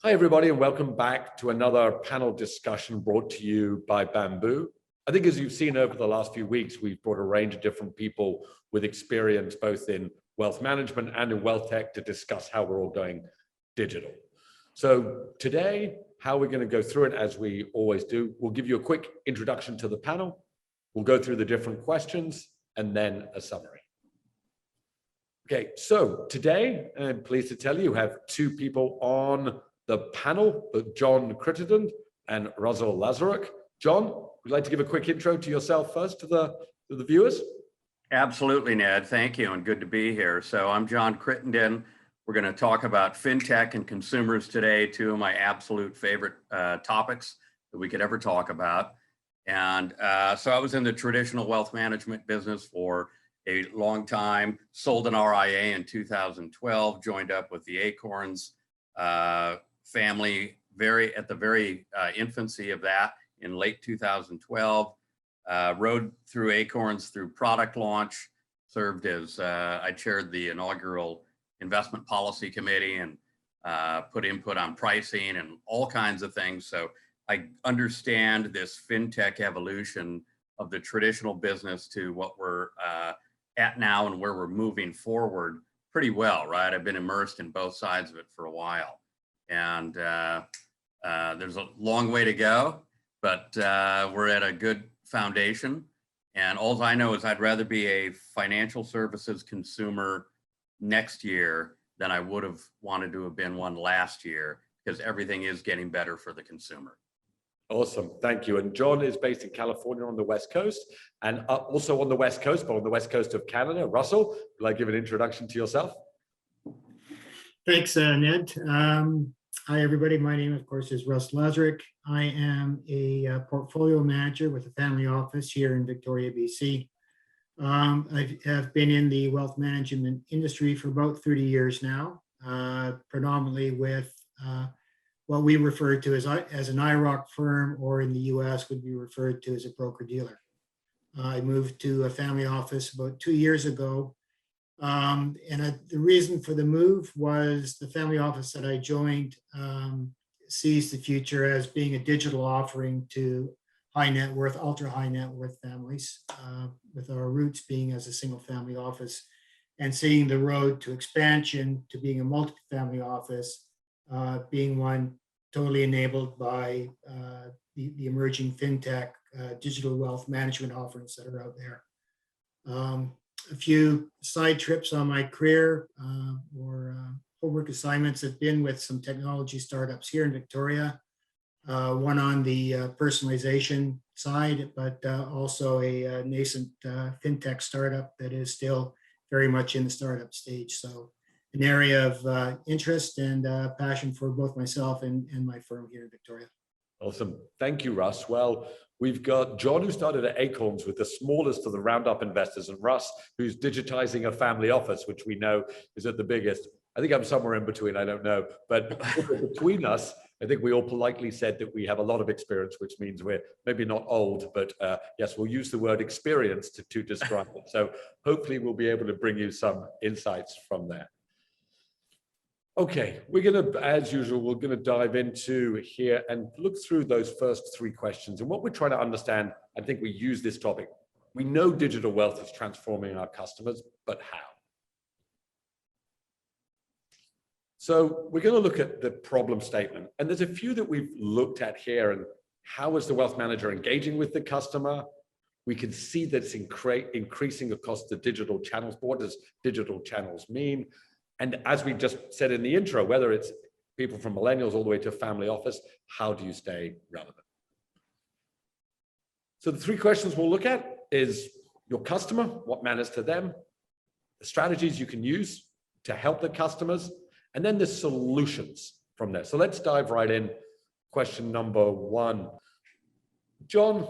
Hi, everybody, and welcome back to another panel discussion brought to you by Bambu. I think as you've seen over the last few weeks, we've brought a range of different people with experience both in wealth management and in wealth tech to discuss how we're all going digital. So today, how we're going to go through it, as we always do, we'll give you a quick introduction to the panel. We'll go through the different questions and then a summary. Okay, so today, I'm pleased to tell you, have two people on the panel, John Crittenden and Russell Lazaruk. John, would you like to give a quick intro to yourself first to the viewers? Absolutely, Ned. Thank you, and good to be here. So I'm John Crittenden. We're going to talk about fintech and consumers today, two of my absolute favorite topics that we could ever talk about. And so I was in the traditional wealth management business for a long time, sold an RIA in 2012, joined up with the Acorns family at the very infancy of that in late 2012, rode through Acorns through product launch, served as, I chaired the inaugural investment policy committee and put input on pricing and all kinds of things. So I understand this fintech evolution of the traditional business to what we're at now and where we're moving forward pretty well, right? I've been immersed in both sides of it for a while. And there's a long way to go, but we're at a good foundation. And all I know is I'd rather be a financial services consumer next year than I would have wanted to have been one last year, because everything is getting better for the consumer. Awesome, thank you. And John is based in California on the West Coast, and also on the West Coast, but on the West Coast of Canada. Russell, would you like to give an introduction to yourself? Thanks, Ned. Hi, everybody. My name, of course, is Russell Lazaruk. I am a portfolio manager with a family office here in Victoria, BC. I have been in the wealth management industry for about 30 years now, predominantly with what we refer to as an IROC firm, or in the US would be referred to as a broker-dealer. I moved to a family office about 2 years ago. The reason for the move was the family office that I joined sees the future as being a digital offering to high net worth, ultra high net worth families, with our roots being as a single family office, and seeing the road to expansion to being a multi-family office, being one totally enabled by the emerging fintech, digital wealth management offerings that are out there. A few side trips on my career or homework assignments have been with some technology startups here in Victoria, one on the personalization side, but also a nascent fintech startup that is still very much in the startup stage. So an area of interest and passion for both myself and my firm here in Victoria. Awesome. Thank you, Russ. Well, we've got John, who started at Acorns with the smallest of the roundup investors, and Russ, who's digitizing a family office, which we know is at the biggest. I think I'm somewhere in between, I don't know. But between us, I think we all politely said that we have a lot of experience, which means we're maybe not old, but yes, we'll use the word experience to describe it. So hopefully we'll be able to bring you some insights from there. Okay, we're going to, as usual, we're going to dive into here and look through those first three questions. And what we're trying to understand, I think we use this topic. We know digital wealth is transforming our customers, but how? So we're going to look at the problem statement. And there's a few that we've looked at here. And how is the wealth manager engaging with the customer? We can see that it's increasing across the digital channels. What does digital channels mean? And as we just said in the intro, whether it's people from millennials all the way to family office, how do you stay relevant? So the three questions we'll look at is your customer, what matters to them, the strategies you can use to help the customers, and then the solutions from there. So let's dive right in. Question number one. John,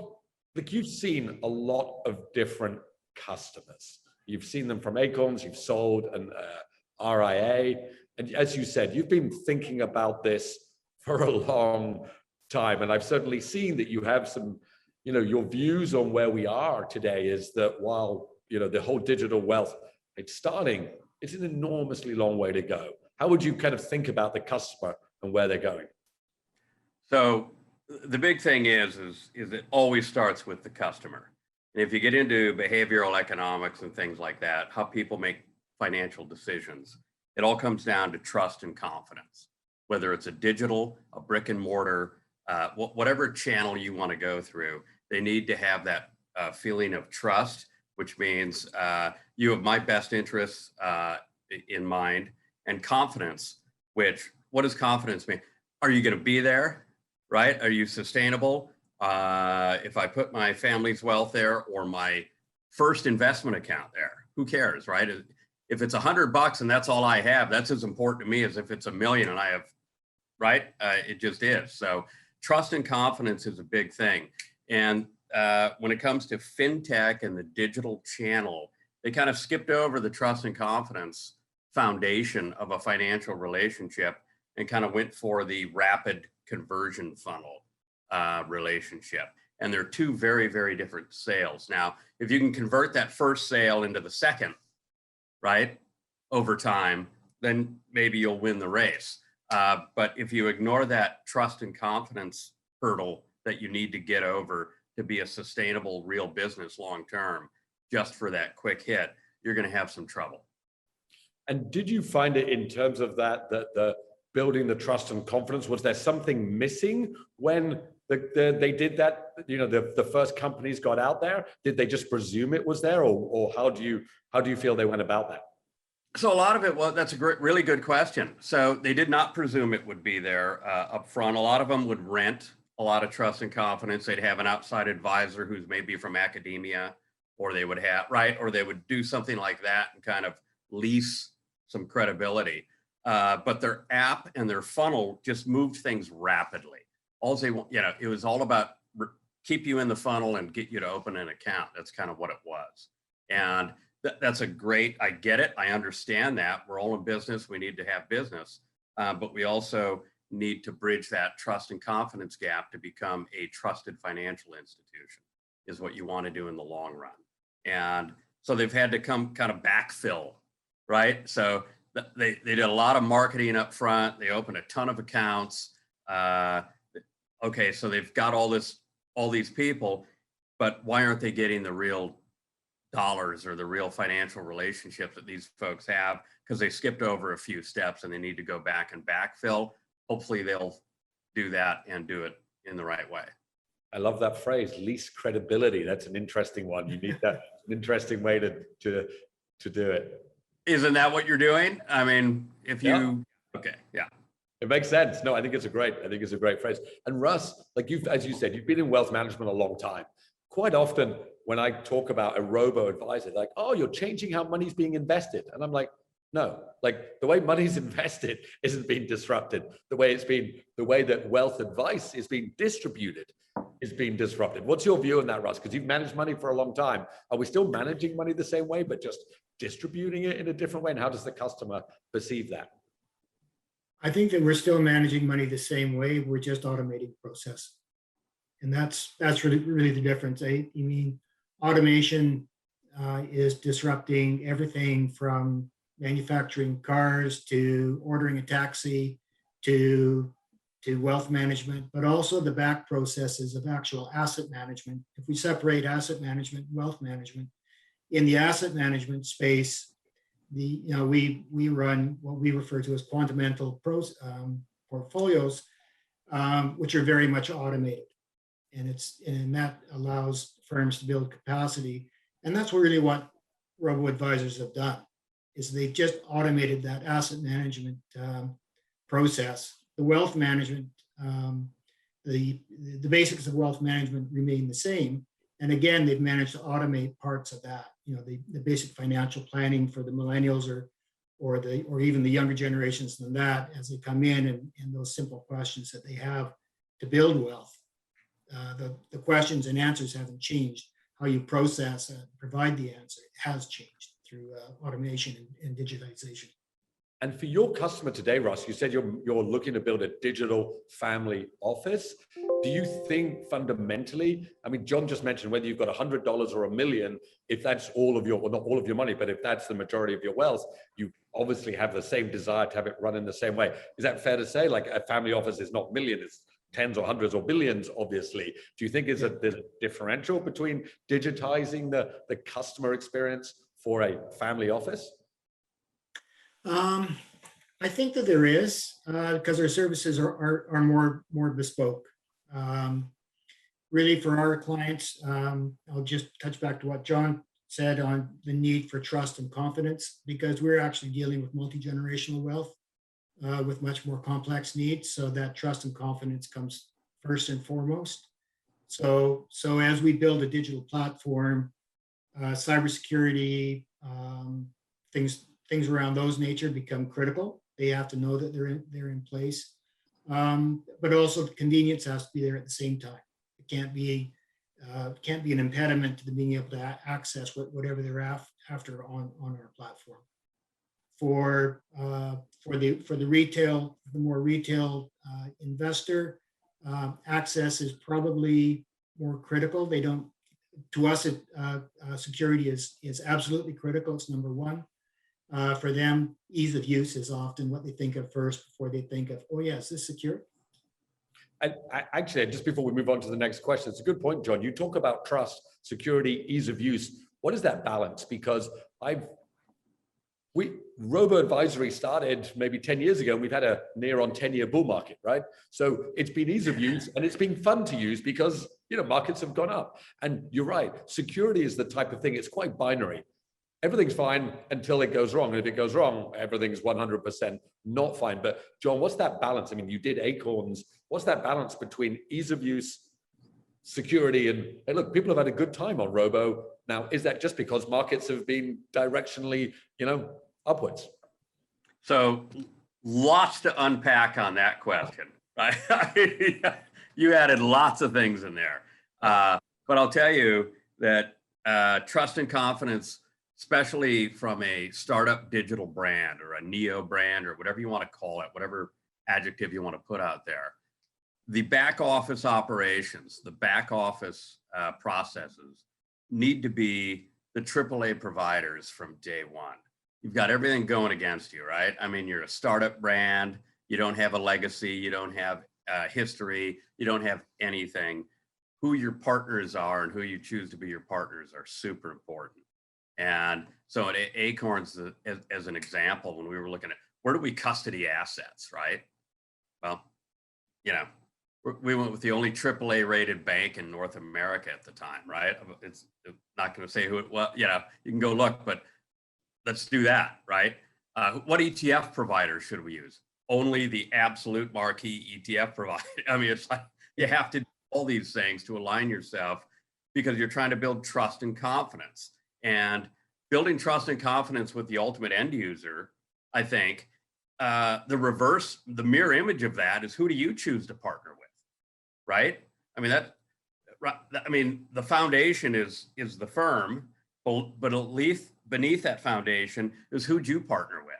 look, you've seen a lot of different customers. You've seen them from Acorns, you've sold an RIA. And as you said, you've been thinking about this for a long time. And I've certainly seen that you have some, your views on where we are today is that while, the whole digital wealth, it's an enormously long way to go. How would you kind of think about the customer and where they're going? So the big thing is it always starts with the customer. And if you get into behavioral economics and things like that, how people make financial decisions, it all comes down to trust and confidence. Whether it's a digital, a brick and mortar, whatever channel you want to go through, they need to have that feeling of trust, which means you have my best interests in mind, and confidence, which, what does confidence mean? Are you going to be there? Right? Are you sustainable? If I put my family's wealth there or my first investment account there, who cares, right? If it's $100 and that's all I have, that's as important to me as if it's $1 million and I have, right? It just is. So trust and confidence is a big thing. And when it comes to fintech and the digital channel, they kind of skipped over the trust and confidence foundation of a financial relationship and kind of went for the rapid conversion funnel relationship. And they're two very, very different sales. Now, if you can convert that first sale into the second, right, over time, then maybe you'll win the race. But if you ignore that trust and confidence hurdle that you need to get over to be a sustainable, real business long-term, just for that quick hit, you're going to have some trouble. And did you find it in terms of that the building the trust and confidence, was there something missing when they did that? You know, the first companies got out there. Did they just presume it was there, or how do you feel they went about that? So a lot of it, well, that's a really good question. So they did not presume it would be there up front. A lot of them would rent a lot of trust and confidence. They'd have an outside advisor who's maybe from academia, or they would have, right, or they would do something like that and kind of lease some credibility. But their app and their funnel just moved things rapidly. All they want, you know, it was all about keep you in the funnel and get you to open an account. That's kind of what it was. And that's a great, I get it. I understand that. We're all in business. We need to have business. But we also need to bridge that trust and confidence gap to become a trusted financial institution is what you want to do in the long run. And so they've had to come kind of backfill, right? So they did a lot of marketing up front. They opened a ton of accounts. Okay, so they've got all these people, but why aren't they getting the real dollars or the real financial relationships that these folks have? Because they skipped over a few steps and they need to go back and backfill. Hopefully they'll do that and do it in the right way. I love that phrase, least credibility. That's an interesting one. You need that, an interesting way to do it. Isn't that what you're doing? I mean, if you, yeah. Okay, yeah. It makes sense. No, I think it's a great phrase. And Russ, like as you said, you've been in wealth management a long time. Quite often when I talk about a robo-advisor, like, oh, you're changing how money's being invested. And I'm like, no, like the way money's invested isn't being disrupted. The way that wealth advice is being distributed is being disrupted. What's your view on that, Russ? Because you've managed money for a long time. Are we still managing money the same way, but just distributing it in a different way? And how does the customer perceive that? I think that we're still managing money the same way. We're just automating the process. And that's really the difference. You mean automation is disrupting everything from manufacturing cars to ordering a taxi to wealth management, but also the back processes of actual asset management. If we separate asset management and wealth management, in the asset management space, we run what we refer to as quantamental portfolios, which are very much automated, and that allows firms to build capacity. And that's really what robo-advisors have done, is they've just automated that asset management process. The wealth management, the basics of wealth management remain the same. And again, they've managed to automate parts of that. The basic financial planning for the millennials or even the younger generations than that, as they come in and those simple questions that they have to build wealth. The questions and answers haven't changed. How you process and provide the answer has changed through automation and digitization. And for your customer today, Russ, you said you're looking to build a digital family office. Do you think fundamentally, I mean, John just mentioned whether you've got $100 or $1 million, if that's all of your, well, not all of your money, but if that's the majority of your wealth, you obviously have the same desire to have it run in the same way. Is that fair to say? Like a family office is not million, it's tens or hundreds or billions, obviously. Do you think there's a differential between digitizing the customer experience for a family office? I think that there is, because our services are more bespoke. Really for our clients, I'll just touch back to what John said on the need for trust and confidence, because we're actually dealing with multi-generational wealth with much more complex needs. So that trust and confidence comes first and foremost. So as we build a digital platform, cybersecurity, things around those nature become critical. They have to know that they're in place, but also the convenience has to be there at the same time. It can't be an impediment to them being able to access whatever they're after on our platform. For the retail, the more retail investor, access is probably more critical. They don't. To us, security is absolutely critical. It's number one. For them, ease of use is often what they think of first before they think of, oh yeah, is this secure? Actually, just before we move on to the next question, it's a good point, John. You talk about trust, security, ease of use. What is that balance? Because robo-advisory started maybe 10 years ago, and we've had a near on 10-year bull market, right? So it's been ease of use and it's been fun to use because, markets have gone up. And you're right, security is the type of thing, it's quite binary. Everything's fine until it goes wrong. And if it goes wrong, everything's 100% not fine. But John, what's that balance? I mean, you did Acorns. What's that balance between ease of use, security, and hey, look, people have had a good time on robo. Now, is that just because markets have been directionally, upwards? So lots to unpack on that question. Right? You added lots of things in there. But I'll tell you that trust and confidence, especially from a startup digital brand or a neo brand or whatever you want to call it, whatever adjective you want to put out there, the back office operations, the back office processes need to be the AAA providers from day one. You've got everything going against you, right? I mean, you're a startup brand, you don't have a legacy, you don't have history, you don't have anything. Who your partners are and who you choose to be your partners are super important. And so at Acorns, as an example, when we were looking at where do we custody assets, right? Well, we went with the only AAA rated bank in North America at the time, right? It's not going to say who it was, you can go look, but let's do that, right? What ETF provider should we use? Only the absolute marquee ETF provider. I mean, it's like you have to do all these things to align yourself because you're trying to build trust and confidence. And building trust and confidence with the ultimate end user, I think, the mirror image of that is who do you choose to partner with, right? I mean, the foundation is the firm, but at least beneath that foundation is who'd you partner with?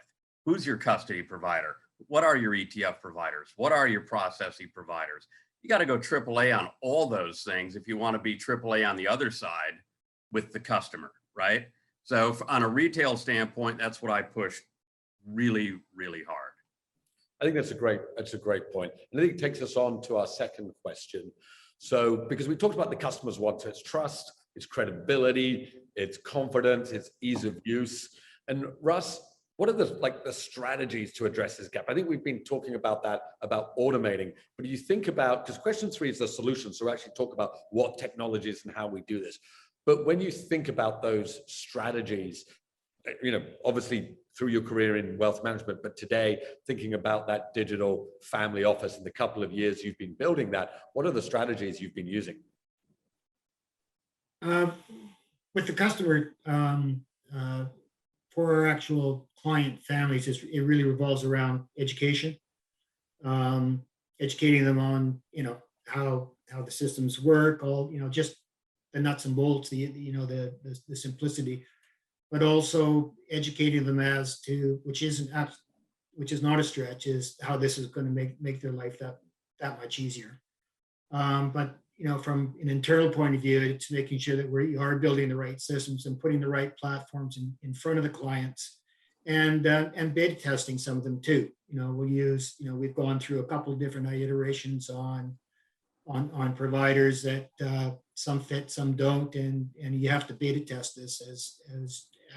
Who's your custody provider? What are your ETF providers? What are your processing providers? You got to go AAA on all those things if you want to be AAA on the other side with the customer, right? So on a retail standpoint, that's what I push really, really hard. I think that's a great point. And I think it takes us on to our second question. So, because we talked about the customers want, so it's trust, it's credibility, it's confidence, it's ease of use. And Russ, what are the strategies to address this gap? I think we've been talking about that, about automating, but do you think about, because question 3 is the solution, so we actually talk about what technologies and how we do this. But when you think about those strategies, obviously through your career in wealth management, but today thinking about that digital family office and the couple of years you've been building that, what are the strategies you've been using? With the customer, for our actual client families, it really revolves around education, educating them on, how the systems work, all, just the nuts and bolts, the simplicity, but also educating them as to, which isn't which is not a stretch, is how this is going to make their life that much easier. But from an internal point of view, it's making sure that we are building the right systems and putting the right platforms in front of the clients, and beta testing some of them too. We've gone through a couple of different iterations on providers that some fit, some don't, and you have to beta test this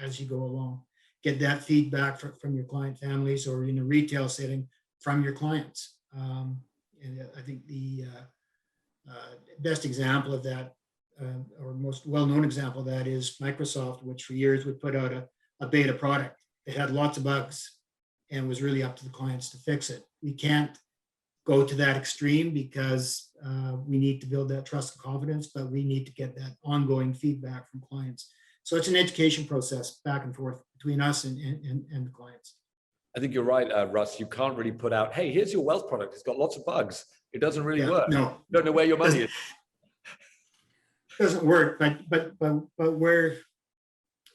as you go along. Get that feedback from your client families, or in a retail setting from your clients. And I think the best example of that, or most well-known example of that, is Microsoft, which for years would put out a beta product. It had lots of bugs and was really up to the clients to fix it. We can't go to that extreme because we need to build that trust and confidence, but we need to get that ongoing feedback from clients. So it's an education process back and forth between us and the clients. I think you're right, Russ. You can't really put out, hey, here's your wealth product. It's got lots of bugs. It doesn't really work. No, you don't know where your money is. Doesn't work, but where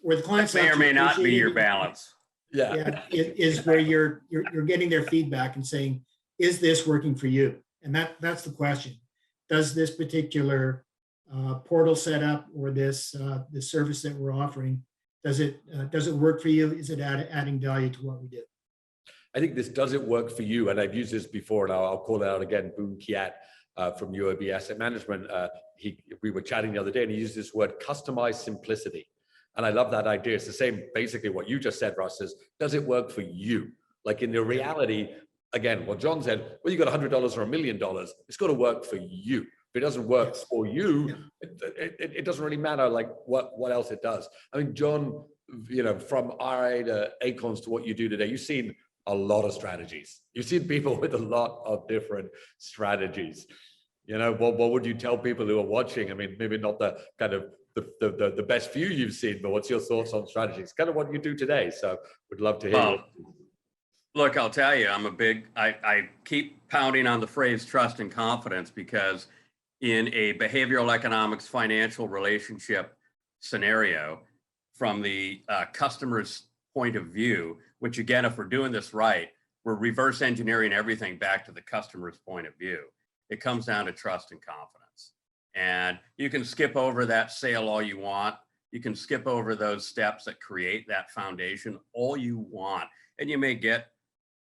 the clients may or may not be your balance. Yeah, is where you're getting their feedback and saying, is this working for you? And that's the question. Does this particular portal setup or this the service that we're offering, does it work for you? Is it adding value to what we do? I think this does it work for you, and I've used this before, and I'll call it out again. Boom Kiat from UOB Asset Management. We were chatting the other day, and he used this word, customized simplicity. And I love that idea. It's the same, basically what you just said, Russ, is does it work for you? Like in the reality, again, what John said, well, you got $100 or $1 million, it's got to work for you. If it doesn't work for you, it doesn't really matter like what else it does. I mean, John, from RA to Acorns to what you do today, you've seen a lot of strategies. You've seen people with a lot of different strategies. What would you tell people who are watching? I mean, maybe not the kind of the best few you've seen, but what's your thoughts on strategies? Kind of what you do today. So would love to hear. Look, I'll tell you, I keep pounding on the phrase trust and confidence, because in a behavioral economics financial relationship scenario, from the customer's point of view, which again, if we're doing this right, we're reverse engineering everything back to the customer's point of view. It comes down to trust and confidence. And you can skip over that sale all you want. You can skip over those steps that create that foundation all you want. And you may get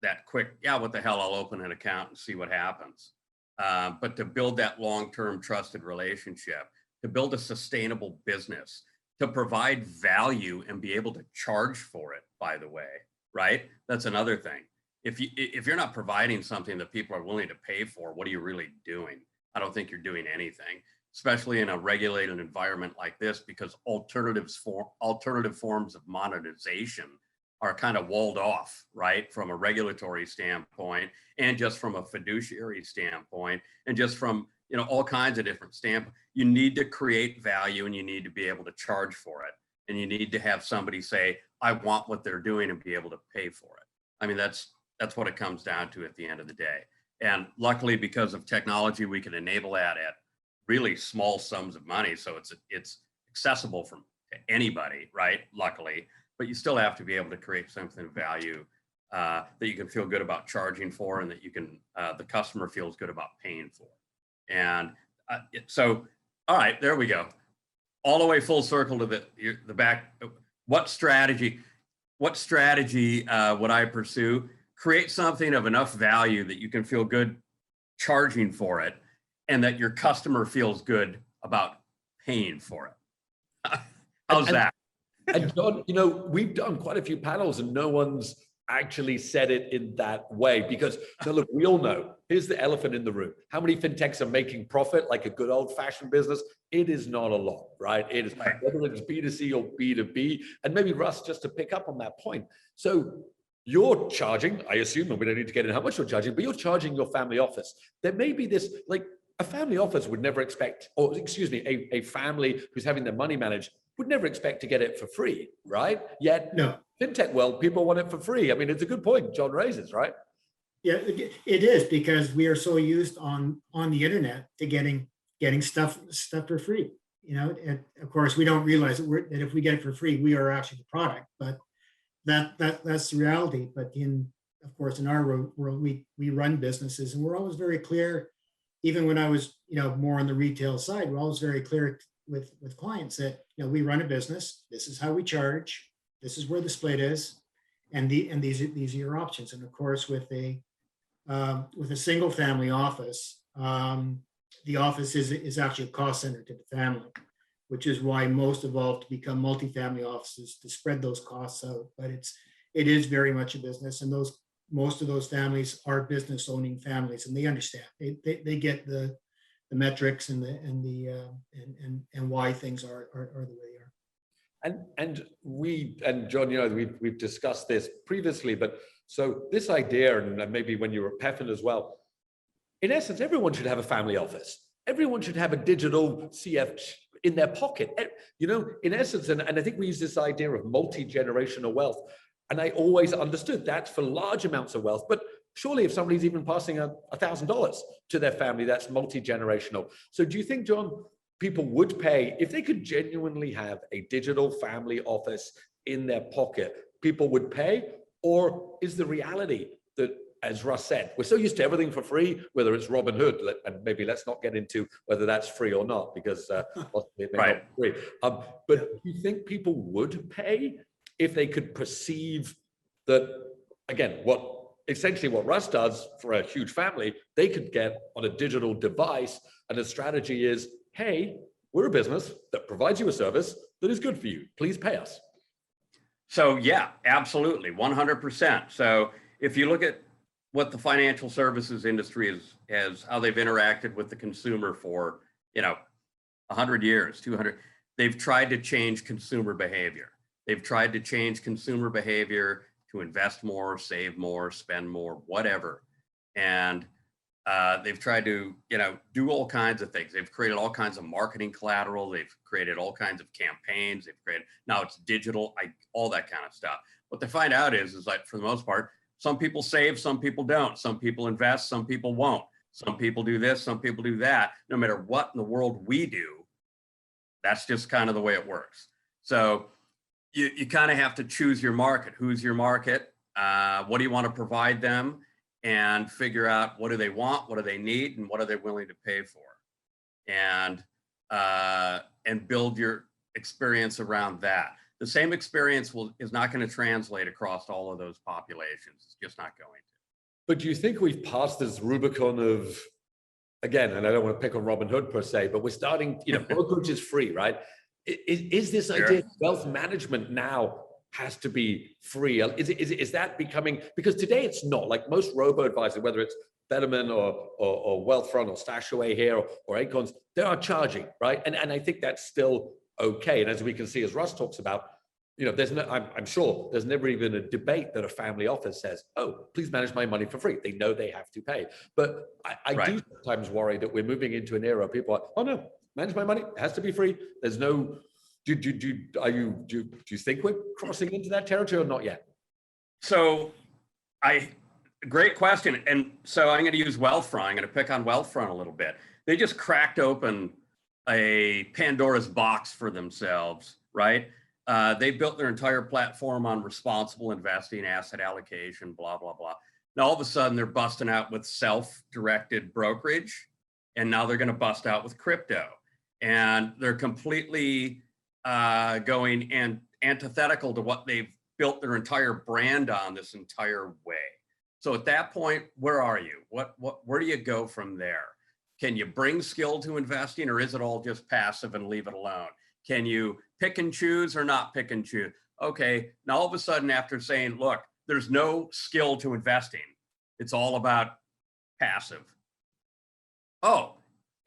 that quick, yeah, what the hell, I'll open an account and see what happens. But to build that long-term trusted relationship, to build a sustainable business, to provide value and be able to charge for it, by the way, right? That's another thing. If you're not providing something that people are willing to pay for, what are you really doing? I don't think you're doing anything, especially in a regulated environment like this, because alternative forms of monetization are kind of walled off, right? From a regulatory standpoint, and just from a fiduciary standpoint, and just from, all kinds of different standpoints. You need to create value, and you need to be able to charge for it. And you need to have somebody say, I want what they're doing, and be able to pay for it. I mean, that's what it comes down to at the end of the day. And luckily, because of technology, we can enable that at really small sums of money. So it's accessible to anybody, right? Luckily. But you still have to be able to create something of value that you can feel good about charging for, and that you can the customer feels good about paying for. And so, all right, there we go. All the way full circle to the back. What strategy would I pursue? Create something of enough value that you can feel good charging for it, and that your customer feels good about paying for it. How's that? And John, we've done quite a few panels and no one's actually said it in that way, because now look, we all know, here's the elephant in the room. How many fintechs are making profit like a good old fashioned business? It is not a lot, right? It is, whether it's B2C or B2B. And maybe Russ, just to pick up on that point. So you're charging, I assume, and we don't need to get in how much you're charging, but you're charging your family office. There may be this, like a family office would never expect, or excuse me, a family who's having their money managed would never expect to get it for free, right? Yet, no. Fintech world, people want it for free. I mean, it's a good point John raises, right? Yeah, it is, because we are so used on the internet to getting stuff for free. And of course, we don't realize that if we get it for free, we are actually the product. But that's the reality. But in of course, in our world, we run businesses, and we're always very clear. Even when I was, more on the retail side, we're always very clear with clients that, we run a business. This is how we charge. This is where the split is, and these are your options. And of course, with a single family office, the office is actually a cost center to the family, which is why most evolved to become multifamily offices to spread those costs out. But it is very much a business, and most of those families are business owning families, and they understand. They get the metrics and why things are the way they are. And John, we've discussed this previously, but so this idea, and maybe when you were at Peffin as well, in essence, everyone should have a family office. Everyone should have a digital CF in their pocket. In essence, and I think we use this idea of multi-generational wealth. And I always understood that's for large amounts of wealth, but surely if somebody's even passing $1,000 to their family, that's multi-generational. So do you think, John, people would pay if they could genuinely have a digital family office in their pocket, people would pay? Or is the reality that, as Russ said, we're so used to everything for free, whether it's Robinhood, and maybe let's not get into whether that's free or not, because it may not be free. But do you think people would pay if they could perceive that, again, essentially what Russ does for a huge family, they could get on a digital device, and the strategy is, hey, we're a business that provides you a service that is good for you. Please pay us. So yeah, absolutely, 100%. So if you look at what the financial services industry is, how they've interacted with the consumer for, 100 years, 200, they've tried to change consumer behavior. They've tried to change consumer behavior to invest more, save more, spend more, whatever. And they've tried to, do all kinds of things. They've created all kinds of marketing collateral. They've created all kinds of campaigns. Now it's digital, all that kind of stuff. What they find out is like, for the most part, some people save, some people don't. Some people invest, some people won't. Some people do this, some people do that. No matter what in the world we do, that's just kind of the way it works. So you kind of have to choose your market. Who's your market? What do you want to provide them? And figure out what do they want, what do they need, and what are they willing to pay for? And build your experience around that. The same experience is not going to translate across all of those populations. It's just not going to. But do you think we've passed this Rubicon of, again, and I don't want to pick on Robinhood per se, but we're starting, brokerage is free, right? Is this idea of wealth management now has to be free? Is that becoming, because today it's not, like most robo-advisors, whether it's Betterment or Wealthfront or Stashaway here or Acorns, they are charging, right? And I think that's still okay. And as we can see, as Russ talks about, I'm sure there's never even a debate that a family office says, oh, please manage my money for free. They know they have to pay. But I do sometimes worry that we're moving into an era, people are, oh no, manage my money, it has to be free. There's no, do you think we're crossing into that territory or not yet? So great question. And so I'm going to use Wealthfront. I'm going to pick on Wealthfront a little bit. They just cracked open a Pandora's box for themselves, right? They built their entire platform on responsible investing, asset allocation, blah, blah, blah. Now, all of a sudden, they're busting out with self-directed brokerage, and now they're going to bust out with crypto. And they're completely going and antithetical to what they've built their entire brand on this entire way. So at that point, where are you? Where do you go from there? Can you bring skill to investing, or is it all just passive and leave it alone? Can you pick and choose or not pick and choose? Okay, now all of a sudden, after saying, look, there's no skill to investing, it's all about passive. Oh,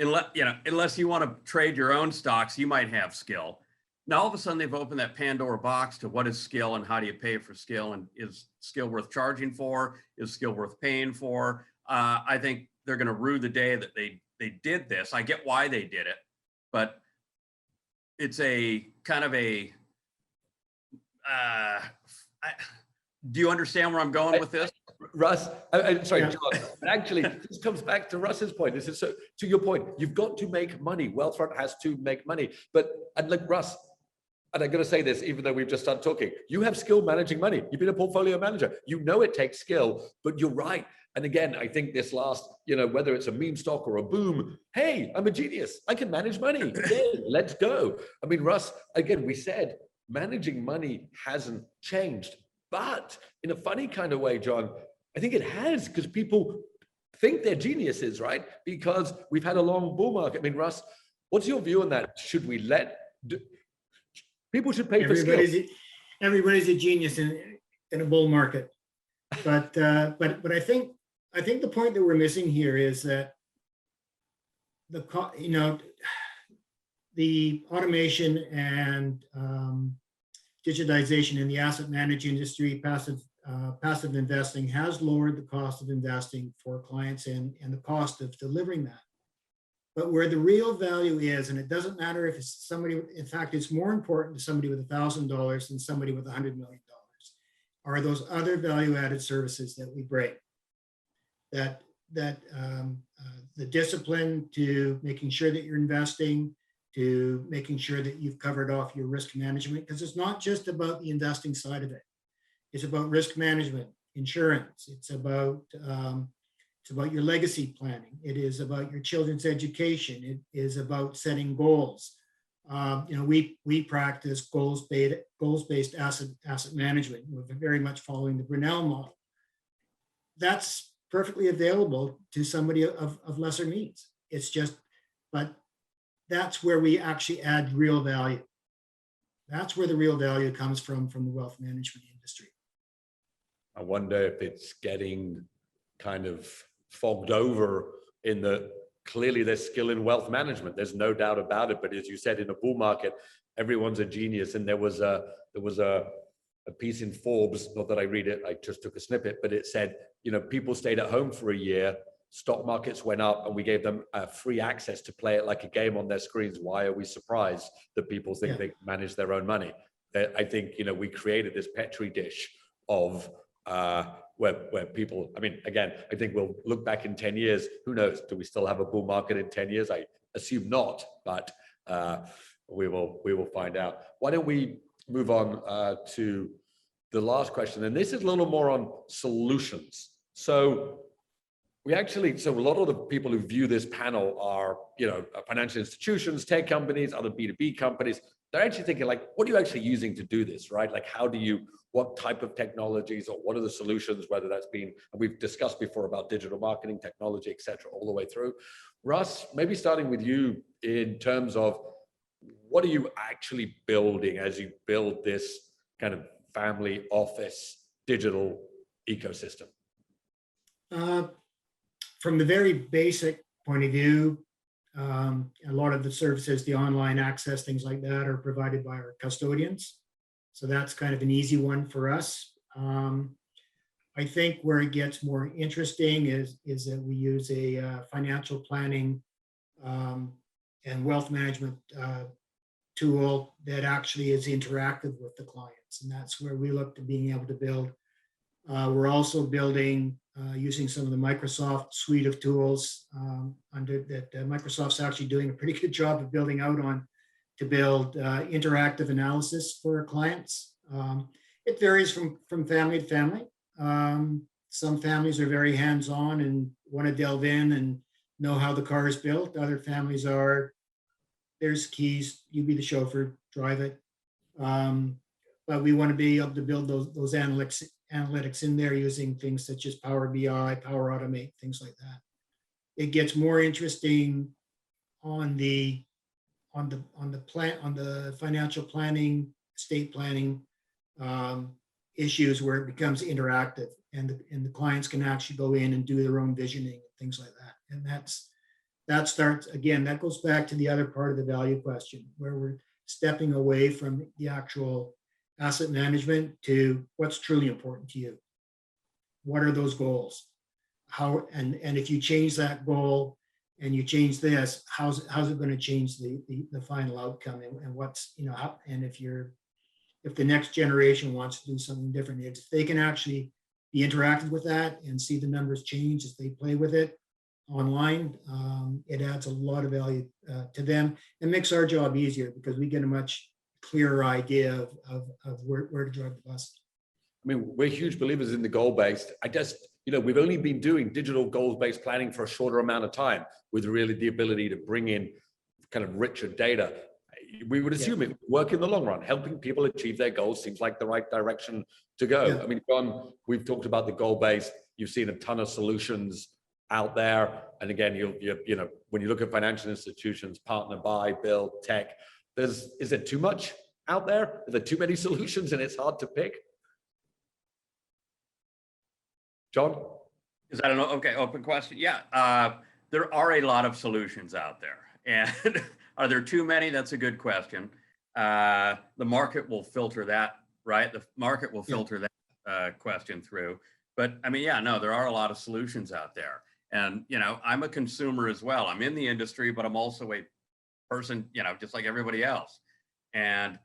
unless you want to trade your own stocks, you might have skill. Now all of a sudden they've opened that Pandora box to what is skill and how do you pay for skill, and is skill worth charging for? Is skill worth paying for? I think they're going to rue the day that they did this. I get why they did it, but it's a kind of a, do you understand where I'm going with this? Russ, sorry, John, actually, this comes back to Russ's point. This is so, to your point, you've got to make money. Wealthfront has to make money. But, and like Russ, and I'm going to say this, even though we've just started talking, you have skill managing money. You've been a portfolio manager. You know it takes skill, but you're right. And again, I think this last, whether it's a meme stock or a boom, hey, I'm a genius. I can manage money. Yay, let's go. I mean, Russ, again, we said managing money hasn't changed, but in a funny kind of way, John, I think it has, because people think they're geniuses, right? Because we've had a long bull market. I mean, Russ, what's your view on that? Should we people should pay for skill? Everybody's a genius in a bull market. But I think the point that we're missing here is that the automation and digitization in the asset management industry, passive investing has lowered the cost of investing for clients and the cost of delivering that. But where the real value is, and it doesn't matter if it's somebody, in fact, it's more important to somebody with $1,000 than somebody with $100 million, are those other value-added services that we bring. That the discipline to making sure that you're investing, to making sure that you've covered off your risk management, because it's not just about the investing side of it. It's about risk management, insurance. It's about your legacy planning. It is about your children's education. It is about setting goals. We practice goals-based asset management. We're very much following the Brunel model. That's perfectly available to somebody of lesser means. But that's where we actually add real value. That's where the real value comes from the wealth management industry. I wonder if it's getting kind of fogged over in the, clearly there's skill in wealth management. There's no doubt about it. But as you said, in a bull market, everyone's a genius. And there was a piece in Forbes, not that I read it, I just took a snippet, but it said, people stayed at home for a year, stock markets went up, and we gave them free access to play it like a game on their screens. Why are we surprised that people think they manage their own money? I think, we created this Petri dish of where people, I mean, again, I think we'll look back in 10 years, who knows, do we still have a bull market in 10 years? I assume not, but we will find out. Why don't we move on to the last question? And this is a little more on solutions. So a lot of the people who view this panel are, financial institutions, tech companies, other B2B companies. They're actually thinking like, what are you actually using to do this, right? Like, what type of technologies, or what are the solutions, whether that's been, and we've discussed before about digital marketing, technology, et cetera, all the way through. Russ, maybe starting with you in terms of what are you actually building as you build this kind of family office digital ecosystem? From the very basic point of view, a lot of the services, the online access, things like that, are provided by our custodians. So that's kind of an easy one for us. I think where it gets more interesting is that we use a financial planning and wealth management tool that actually is interactive with the clients. And that's where we look to being able to build. We're also building using some of the Microsoft suite of tools Microsoft's actually doing a pretty good job of building out on, to build interactive analysis for our clients. It varies from family to family. Some families are very hands-on and want to delve in and know how the car is built. Other families are, there's keys, you be the chauffeur, drive it. But we want to be able to build those analytics in there using things such as Power BI, Power Automate, things like that. It gets more interesting on the financial planning, estate planning issues, where it becomes interactive and the clients can actually go in and do their own visioning and things like that. And that starts, again, that goes back to the other part of the value question, where we're stepping away from the actual asset management to what's truly important to you. What are those goals? How, and if you change that goal and you change this, how's it going to change the final outcome, and what's, how, and if the next generation wants to do something different, if they can actually be interactive with that and see the numbers change as they play with it online, it adds a lot of value to them and makes our job easier, because we get a much clearer idea of where to drive the bus. I mean, we're huge believers in the goal-based. I just, we've only been doing digital goals-based planning for a shorter amount of time with really the ability to bring in kind of richer data. We would assume it would work in the long run. Helping people achieve their goals seems like the right direction to go. Yeah. I mean, John, we've talked about the goal-based. You've seen a ton of solutions out there. And again, when you look at financial institutions, partner, buy, build, tech, is there too much out there? Are there too many solutions and it's hard to pick? John? Is that an open question? Yeah, there are a lot of solutions out there. And are there too many? That's a good question. The market will filter that, right? The market will filter that question through. But I mean, yeah, no, there are a lot of solutions out there. And, I'm a consumer as well. I'm in the industry, but I'm also a person, just like everybody else. And,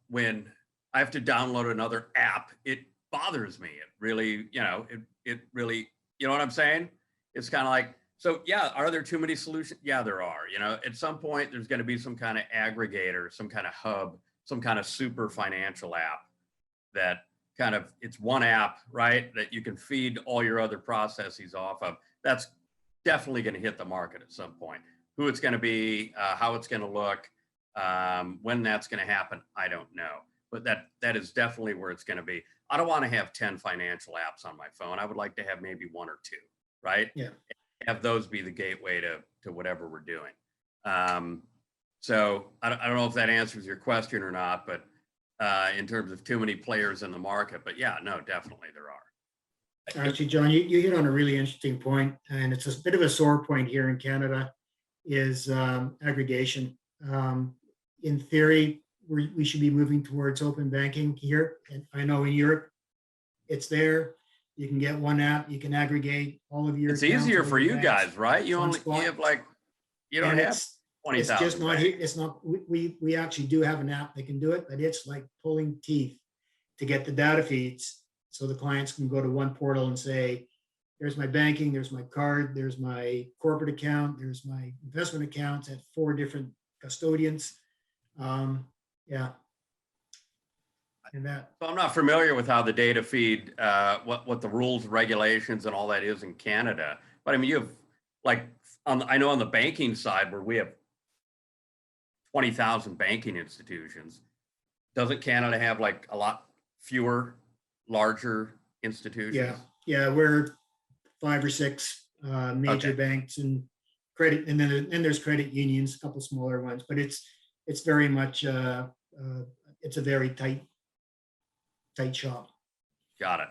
when I have to download another app, it bothers me. It really, it really, you know what I'm saying? It's kind of like, so yeah, are there too many solutions? Yeah, there are. At some point, there's going to be some kind of aggregator, some kind of hub, some kind of super financial app that kind of, it's one app, right? That you can feed all your other processes off of. That's definitely going to hit the market at some point. Who it's going to be, how it's going to look, when that's going to happen, I don't know. But that is definitely where it's going to be. I don't want to have 10 financial apps on my phone. I would like to have maybe one or two, right? Yeah. Have those be the gateway to whatever we're doing. So I don't know if that answers your question or not, but in terms of too many players in the market, but yeah, no, definitely there are. Actually, John, you hit on a really interesting point, and it's a bit of a sore point here in Canada, is aggregation. In theory, we should be moving towards open banking here. And I know in Europe, it's there. You can get one app, you can aggregate all of your It's accounts, easier all for your you banks, guys, right? You one only, spot. you have like, you don't And have it's 20,000. just not here. It's not, we actually do have an app that can do it, but it's like pulling teeth to get the data feeds. So the clients can go to one portal and say, there's my banking, there's my card, there's my corporate account, there's my investment accounts at 4 different custodians. Yeah. And that. So I'm not familiar with how the data feed, what the rules, regulations, and all that is in Canada. But I mean, you have like, I know on the banking side where we have 20,000 banking institutions. Doesn't Canada have like a lot fewer, larger institutions? Yeah, we're 5 or 6 major banks and credit, and then there's credit unions, a couple smaller ones, but it's very much it's a very tight shop. Got it.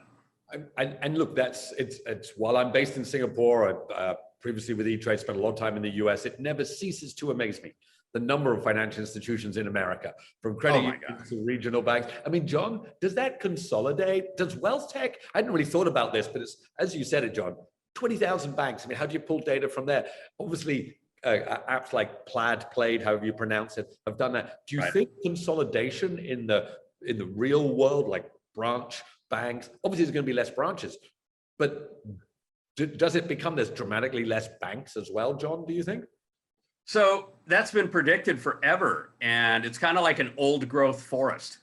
And look, it's while I'm based in Singapore, previously with E-Trade, spent a lot of time in the US, it never ceases to amaze me the number of financial institutions in America, from credit unions to regional banks. I mean, John, does that consolidate? Does wealth tech? I hadn't really thought about this, but it's, as you said it, John, 20,000 banks. I mean, how do you pull data from there? Obviously, apps like Plaid, however you pronounce it, have done that. Do you think consolidation in the real world, like branch banks, obviously there's going to be less branches, but does it become there's dramatically less banks as well, John, do you think? So that's been predicted forever, and it's kind of like an old growth forest.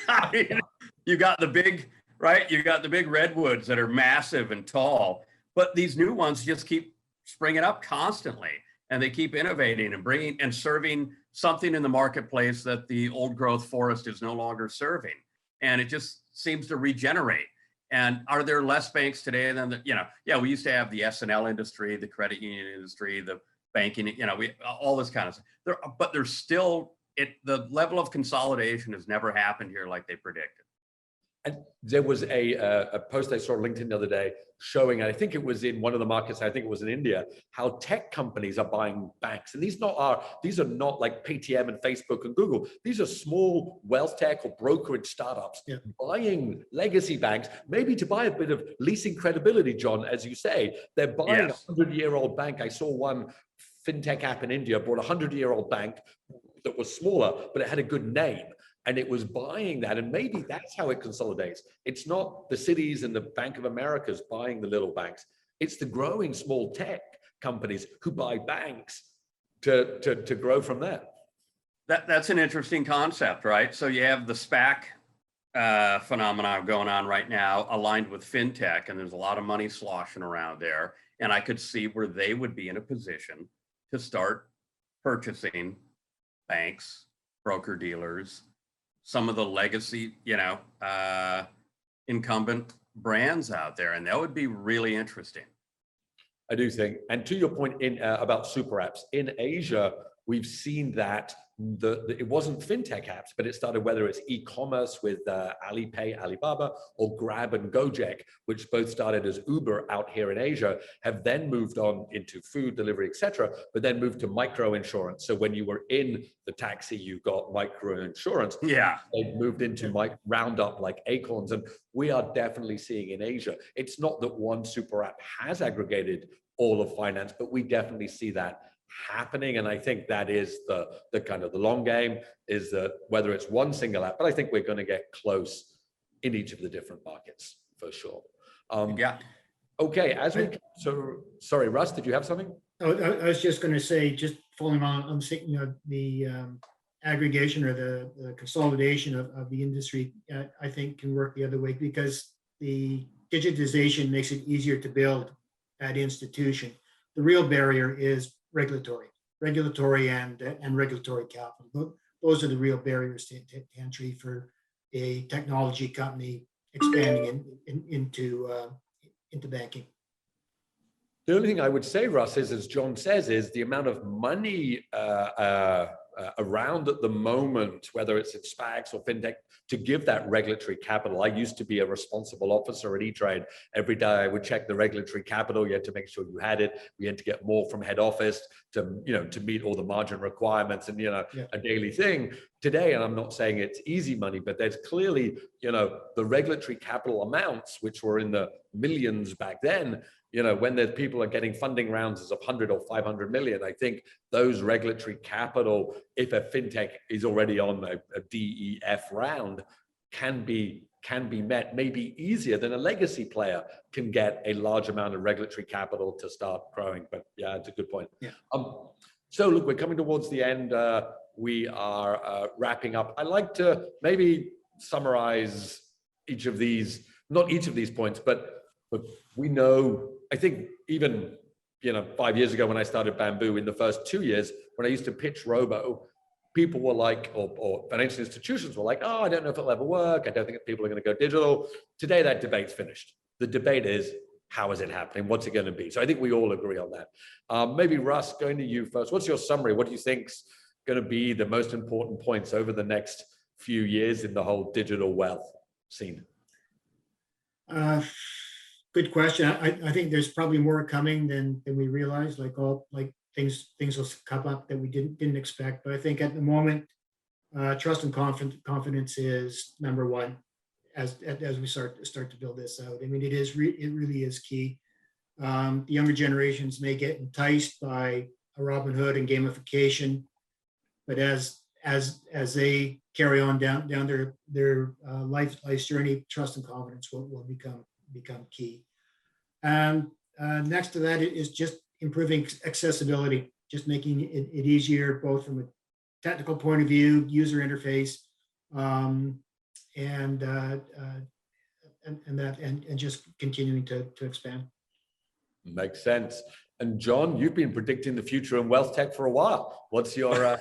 I mean, you got the big, right? You got the big redwoods that are massive and tall, but these new ones just keep springing up constantly, and they keep innovating and bringing and serving something in the marketplace that the old growth forest is no longer serving. And it just seems to regenerate. And are there less banks today than we used to have the S&L industry, the credit union industry, the banking, all this kind of stuff. But there's still, the level of consolidation has never happened here like they predicted. And there was a post I saw on LinkedIn the other day showing, and I think it was in one of the markets, I think it was in India, how tech companies are buying banks. And these are not like Paytm and Facebook and Google. These are small wealth tech or brokerage startups buying legacy banks, maybe to buy a bit of leasing credibility, John, as you say. They're buying a 100-year-old bank. I saw one fintech app in India bought a 100-year-old bank that was smaller, but it had a good name. And it was buying that, and maybe that's how it consolidates. It's not the cities and the Bank of America's buying the little banks. It's the growing small tech companies who buy banks to grow from there. That's an interesting concept, right? So you have the SPAC phenomenon going on right now, aligned with fintech, and there's a lot of money sloshing around there. And I could see where they would be in a position to start purchasing banks, broker dealers, some of the legacy, incumbent brands out there, and that would be really interesting. I do think, and to your point about super apps, in Asia, we've seen that it wasn't fintech apps, but it started, whether it's e-commerce with Alipay, Alibaba, or Grab and Gojek, which both started as Uber out here in Asia, have then moved on into food delivery, etc., but then moved to micro insurance. So when you were in the taxi, you got micro insurance. Yeah. They've moved into roundup like Acorns, and we are definitely seeing in Asia. It's not that one super app has aggregated all of finance, but we definitely see that happening. And I think that is the kind of the long game, is that whether it's one single app, but I think we're going to get close in each of the different markets for sure. Yeah. Okay, sorry, Russ, did you have something? Oh, I was just going to say, just following on the aggregation or the consolidation of the industry, I think can work the other way, because the digitization makes it easier to build at institution. The real barrier is regulatory and regulatory capital. Those are the real barriers to entry for a technology company expanding into banking. The only thing I would say, Russ, is, as John says, is the amount of money around at the moment, whether it's in SPACs or fintech, to give that regulatory capital. I used to be a responsible officer at E-Trade. Every day I would check the regulatory capital. You had to make sure you had it. We had to get more from head office to meet all the margin requirements and, a daily thing. Today, and I'm not saying it's easy money, but there's clearly, the regulatory capital amounts, which were in the millions back then, when the people are getting funding rounds of 100 or 500 million, I think those regulatory capital, if a fintech is already on a DEF round, can be met maybe easier than a legacy player can get a large amount of regulatory capital to start growing. But yeah, it's a good point. Yeah. So look, we're coming towards the end. We are wrapping up. I'd like to maybe summarize each of these, not each of these points, but we know, I think even 5 years ago when I started Bambu, in the first 2 years, when I used to pitch robo, people were like, or financial institutions were like, oh, I don't know if it'll ever work. I don't think people are going to go digital. Today, that debate's finished. The debate is, how is it happening? What's it going to be? So I think we all agree on that. Maybe Russ, going to you first. What's your summary? What do you think's going to be the most important points over the next few years in the whole digital wealth scene? Good question. I think there's probably more coming than we realize. Like things will come up that we didn't expect. But I think at the moment, trust and confidence is number one as we start to build this out. I mean, it really is key. The younger generations may get enticed by a Robinhood and gamification, but as they carry on down their life's journey, trust and confidence will become key. And next to that is just improving accessibility, just making it easier, both from a technical point of view, user interface, and just continuing to expand. Makes sense. And John, you've been predicting the future in wealth tech for a while. What's your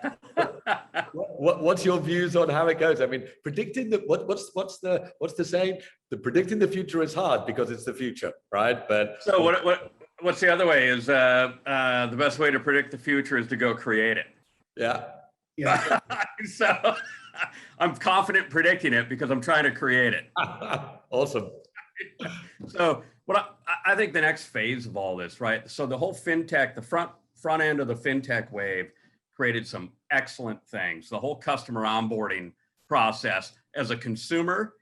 what's your views on how it goes? I mean, predicting what's the saying? The predicting the future is hard because it's the future, right? But so what's the other way? Is the best way to predict the future is to go create it. Yeah. So I'm confident predicting it because I'm trying to create it. Awesome. So what I think the next phase of all this, right? So the whole fintech, the front end of the fintech wave created some excellent things. The whole customer onboarding process, as a consumer,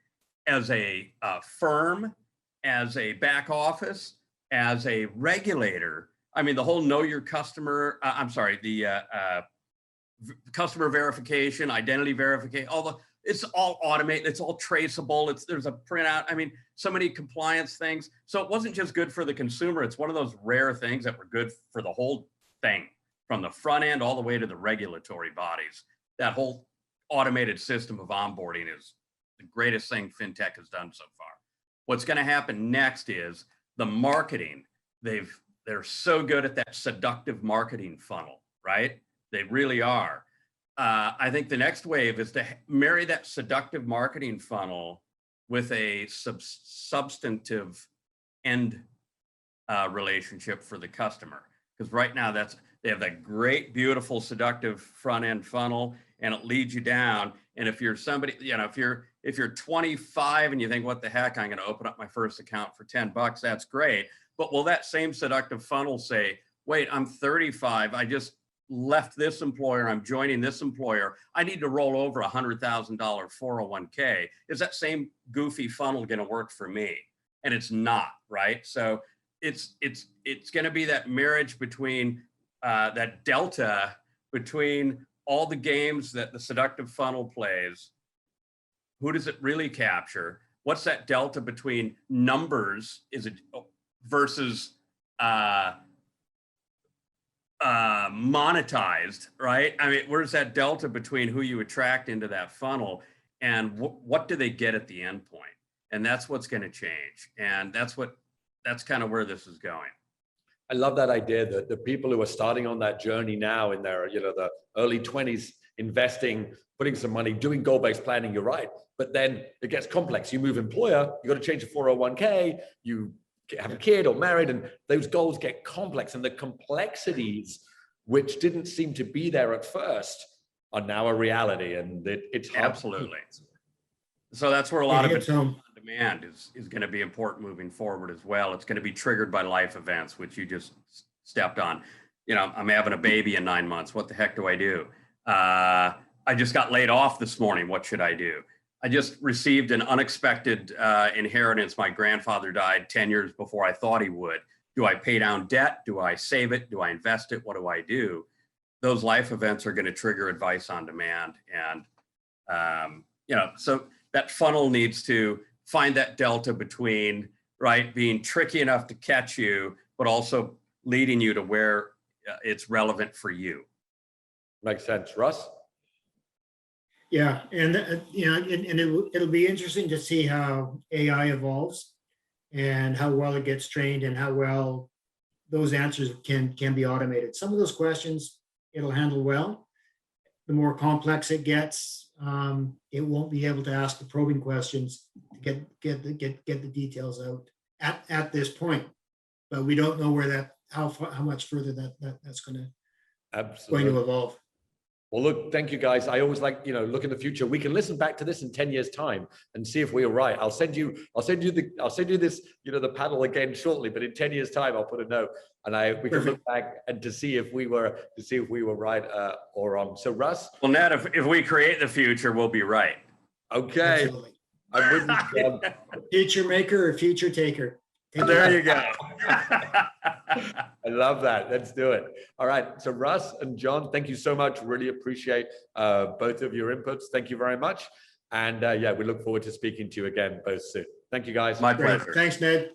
as a firm, as a back office, as a regulator. I mean, the whole know your customer, customer verification, identity verification, it's all automated, it's all traceable, there's a printout. I mean, so many compliance things. So it wasn't just good for the consumer, it's one of those rare things that were good for the whole thing, from the front end all the way to the regulatory bodies. that whole automated system of onboarding is the greatest thing fintech has done so far. What's going to happen next is the marketing. They're so good at that seductive marketing funnel, right? They really are. I think the next wave is to marry that seductive marketing funnel with a substantive end relationship for the customer. Because right now they have that great, beautiful, seductive front end funnel, and it leads you down. And if you're somebody, if you're 25 and you think, what the heck, I'm going to open up my first account for $10, that's great. But will that same seductive funnel say, wait, I'm 35, I just left this employer, I'm joining this employer, I need to roll over $100,000 401k. Is that same goofy funnel going to work for me? And it's not, right? So it's going to be that marriage between that delta between all the games that the seductive funnel plays. Who does it really capture? What's that delta between numbers versus monetized, right? I mean, where's that delta between who you attract into that funnel and what do they get at the end point? And that's what's going to change. And that's kind of where this is going. I love that idea that the people who are starting on that journey now in their, the early 20s, investing, putting some money, doing goal-based planning, you're right. But then it gets complex. You move employer, you got to change your 401k, you have a kid or married, and those goals get complex. And the complexities, which didn't seem to be there at first, are now a reality. And it's hard. Absolutely. So that's where a lot of it on demand is going to be important moving forward as well. It's going to be triggered by life events, which you just stepped on. I'm having a baby in 9 months. What the heck do I do? I just got laid off this morning. What should I do? I just received an unexpected inheritance. My grandfather died 10 years before I thought he would. Do I pay down debt? Do I save it? Do I invest it? What do I do? Those life events are going to trigger advice on demand. And, so that funnel needs to find that delta between, right, being tricky enough to catch you, but also leading you to where it's relevant for you. Makes sense. Russ? Yeah, and it'll be interesting to see how AI evolves and how well it gets trained and how well those answers can be automated. Some of those questions it'll handle well. The more complex it gets, it won't be able to ask the probing questions to get the details out at this point. But we don't know where how much further that's going to evolve. Well, look, thank you guys. I always like, look in the future. We can listen back to this in 10 years time and see if we were right. I'll send you this, the panel again shortly, but in 10 years time, I'll put a note and we can look back and to see if we were right or wrong. So Russ? Well, Ned, if we create the future, we'll be right. Okay. Absolutely. I'm with you. Future maker or future taker. There you go. I love that. Let's do it. All right. So Russ and John, thank you so much. Really appreciate both of your inputs. Thank you very much. And we look forward to speaking to you again both soon. Thank you, guys. My pleasure. Thanks, Ned.